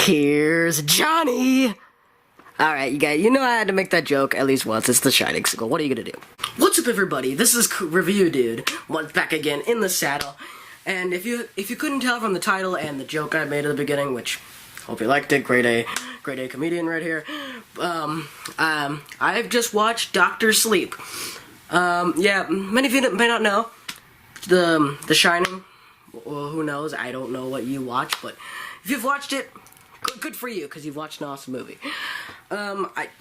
Here's Johnny! Alright, you guys, you know I had to make that joke at least once. It's the Shining sequel. What are you gonna do? What's up, everybody? This is Review Dude. Once back again in the saddle. And if you couldn't tell from the title and the joke I made at the beginning, which hope you liked it, grade A comedian right here. I've just watched Dr. Sleep. Yeah, many of you may not know the Shining. Well, who knows? I don't know what you watch, but if you've watched it, good for you, because you've watched an awesome movie.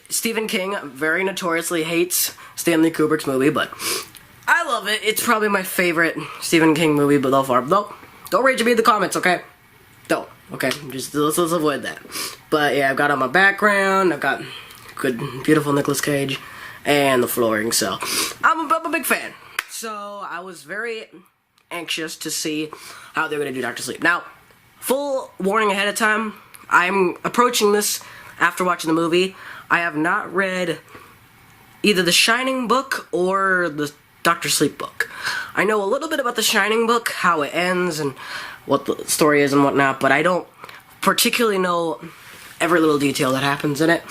Stephen King very notoriously hates Stanley Kubrick's movie, but I love it. It's probably my favorite Stephen King movie, but so far. Don't rage at me in the comments, okay? Don't. Okay, just let's avoid that. But yeah, I've got on my background. I've got good, beautiful Nicolas Cage and the flooring. So I'm a big fan. So I was very anxious to see how they're gonna do Dr. Sleep. Now, full warning ahead of time. I'm approaching this after watching the movie. I have not read either the Shining book or the Dr. Sleep book. I know a little bit about the Shining book, how it ends and what the story is and whatnot, but I don't particularly know every little detail that happens in it.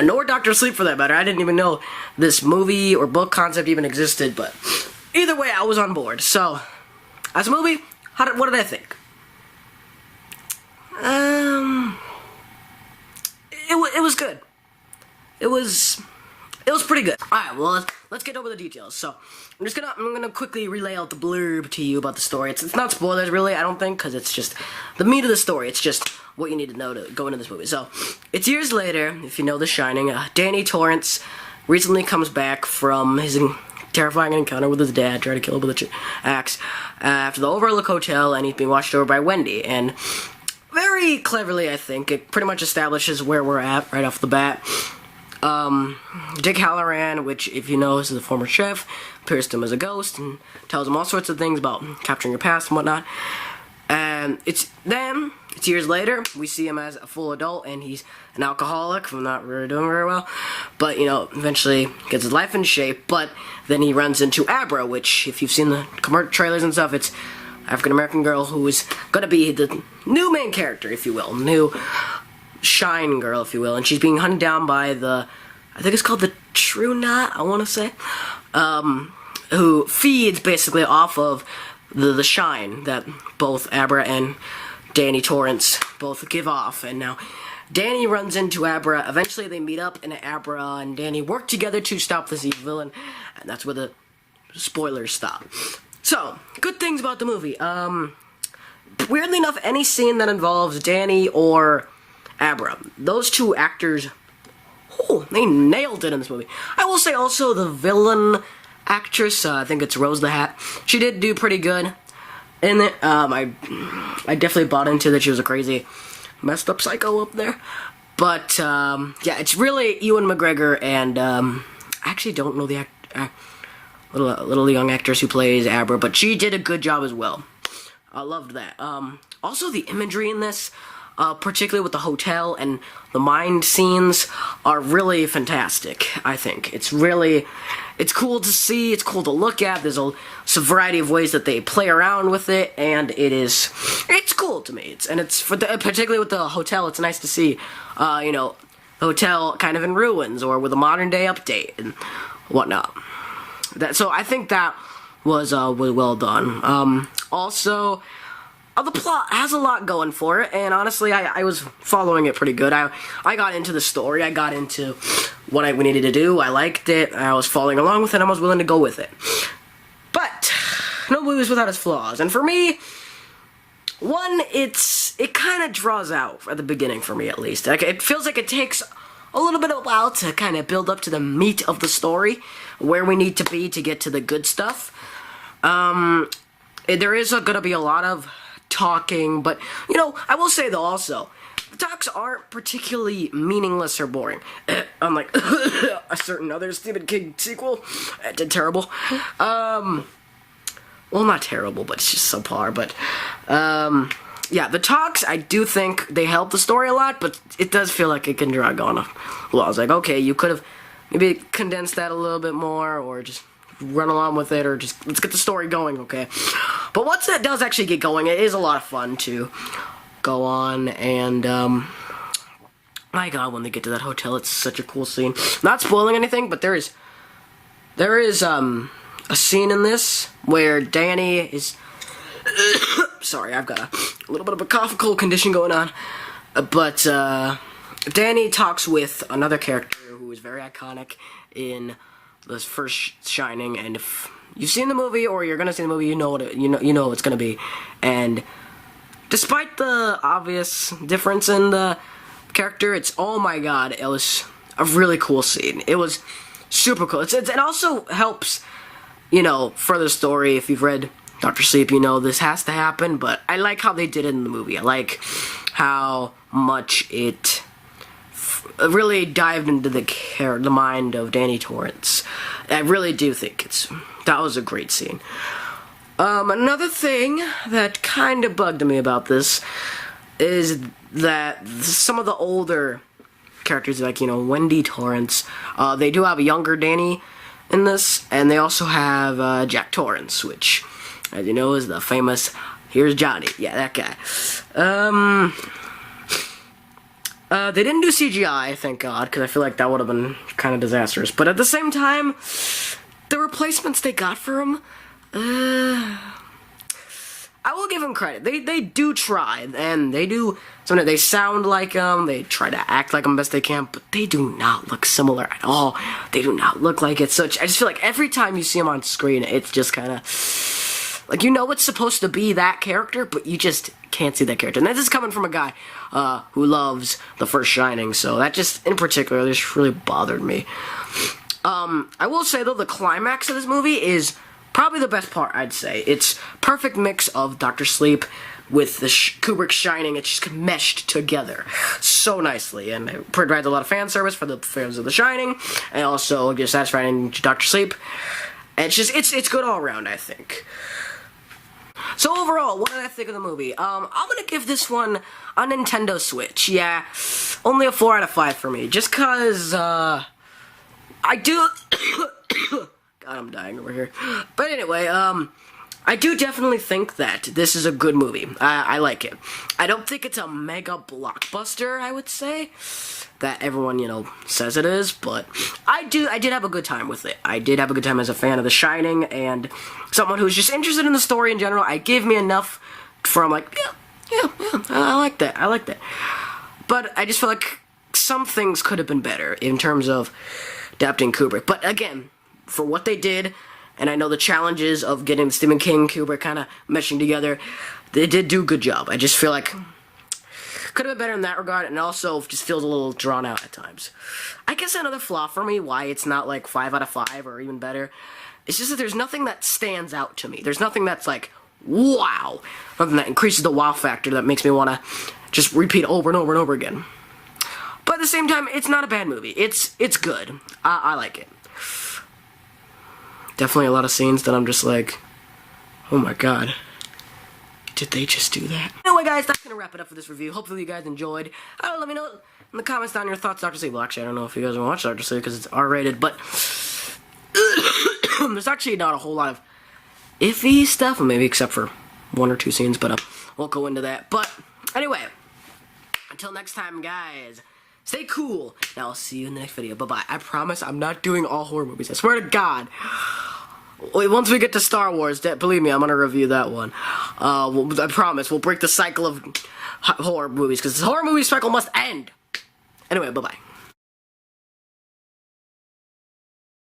Nor Dr. Sleep, for that matter. I didn't even know this movie or book concept even existed, but either way, I was on board. So, as a movie, what did I think? It was good. It was pretty good. Alright, well, let's get over the details. So, I'm gonna quickly relay out the blurb to you about the story. It's not spoilers, really, I don't think, because it's just the meat of the story. It's just what you need to know to go into this movie. So, it's years later, if you know The Shining. Danny Torrance recently comes back from his terrifying encounter with his dad, trying to kill him with an axe, after the Overlook Hotel, and he's being watched over by Wendy. And very cleverly, I think, it pretty much establishes where we're at right off the bat. Dick Halloran, which, if you know, is the former chef, appears to him as a ghost and tells him all sorts of things about capturing your past and whatnot. And it's years later, we see him as a full adult, and he's an alcoholic from not really doing very well, but, you know, eventually gets his life in shape. But then he runs into Abra, which, if you've seen the trailers and stuff, it's African-American girl who is gonna be the new main character, if you will, new Shine girl, if you will, and she's being hunted down by I think it's called the True Knot, I want to say, who feeds basically off of the shine that both Abra and Danny Torrance both give off. And now Danny runs into Abra. Eventually they meet up, and Abra and Danny work together to stop this evil villain, and that's where the spoilers stop. So, good things about the movie. Weirdly enough, any scene that involves Danny or Abra, those two actors, they nailed it in this movie. I will say also the villain actress, I think it's Rose the Hat, she did do pretty good in it. I definitely bought into that she was a crazy, messed up psycho up there. But, yeah, it's really Ewan McGregor and, I actually don't know the little young actress who plays Abra, but she did a good job as well. I loved that. Also, the imagery in this, particularly with the hotel and the mine scenes, are really fantastic, I think. It's cool to see, it's cool to look at. There's a variety of ways that they play around with it, and it's cool to me. Particularly with the hotel, it's nice to see, you know, the hotel kind of in ruins, or with a modern day update and whatnot. So I think that was well done. Also, the plot has a lot going for it, and honestly, I was following it pretty good. I got into the story, I got into what we needed to do, I liked it, I was following along with it, and I was willing to go with it. But, no movie is without its flaws, and for me, one, it kind of draws out at the beginning, for me at least. Like, it feels like it takes a little bit of a while to kind of build up to the meat of the story, where we need to be to get to the good stuff. There is gonna be a lot of talking, but, you know, I will say though also, the talks aren't particularly meaningless or boring. Unlike a certain other Stephen King sequel. It did terrible. Well, not terrible, but it's just subpar, but, yeah, the talks, I do think they help the story a lot, but it does feel like it can drag on a while. I was like, okay, you could have maybe condensed that a little bit more, or just run along with it, or just let's get the story going, okay? But once it does actually get going, it is a lot of fun to go on and My God, when they get to that hotel, it's such a cool scene. Not spoiling anything, but there is a scene in this where Danny is. Sorry, I've got a little bit of a cough and cold condition going on. But Danny talks with another character who is very iconic in the first Shining, and if you've seen the movie or you're gonna see the movie, you know what it's gonna be. And despite the obvious difference in the character, oh my God, it was a really cool scene. It was super cool. It also helps, for the story. If you've read Dr. Sleep, this has to happen, but I like how they did it in the movie. I like how much it really dived into the mind of Danny Torrance. I really do think that was a great scene. Another thing that kind of bugged me about this is that some of the older characters, like, Wendy Torrance, they do have a younger Danny in this, and they also have Jack Torrance, which, as you know, is the famous "Here's Johnny." Yeah, that guy. They didn't do CGI, thank God, because I feel like that would have been kind of disastrous. But at the same time, the replacements they got for him, I will give them credit. They do try, and they do. They sound like them. They try to act like them best they can, but they do not look similar at all. They do not look like it. So I just feel like every time you see them on screen, it's just kind of like, it's supposed to be that character, but you just can't see that character. And this is coming from a guy who loves the first Shining, so that just, in particular, this really bothered me. I will say, though, the climax of this movie is probably the best part, I'd say. It's perfect mix of Dr. Sleep with the Kubrick Shining. It's just meshed together so nicely, and it provides a lot of fan service for the fans of The Shining, and also just satisfying Dr. Sleep. And it's good all around, I think. So overall, what did I think of the movie? I'm gonna give this one a Nintendo Switch. Yeah, only a 4 out of 5 for me, just cause I do. God, I'm dying over here. But anyway, I do definitely think that this is a good movie. I like it. I don't think it's a mega blockbuster, I would say, that everyone, says it is, but I did have a good time with it. I did have a good time as a fan of The Shining, and someone who's just interested in the story in general. It gave me enough for, I'm like, yeah, I like that. But I just feel like some things could have been better in terms of adapting Kubrick. But again, for what they did, and I know the challenges of getting Stephen King, Kubrick kind of meshing together, they did do a good job. I just feel like could have been better in that regard, and also just feels a little drawn out at times. I guess another flaw for me, why it's not like 5 out of 5 or even better, it's just that there's nothing that stands out to me. There's nothing that's like, wow. Nothing that increases the wow factor that makes me want to just repeat over and over and over again. But at the same time, it's not a bad movie. It's good. I like it. Definitely a lot of scenes that I'm just like, oh my God. Did they just do that? Anyway, guys, that's gonna wrap it up for this review. Hopefully you guys enjoyed. Let me know in the comments down your thoughts, Dr. Sleep. Well, actually, I don't know if you guys want to watch Dr. Sleep because it's R-rated, but there's actually not a whole lot of iffy stuff, maybe except for 1 or 2 scenes, but won't go into that. But anyway, until next time, guys, stay cool. Now I'll see you in the next video. Bye-bye. I promise I'm not doing all horror movies. I swear to God. Once we get to Star Wars, believe me, I'm gonna review that one. I promise, we'll break the cycle of horror movies, because the horror movie cycle must end. Anyway, bye-bye.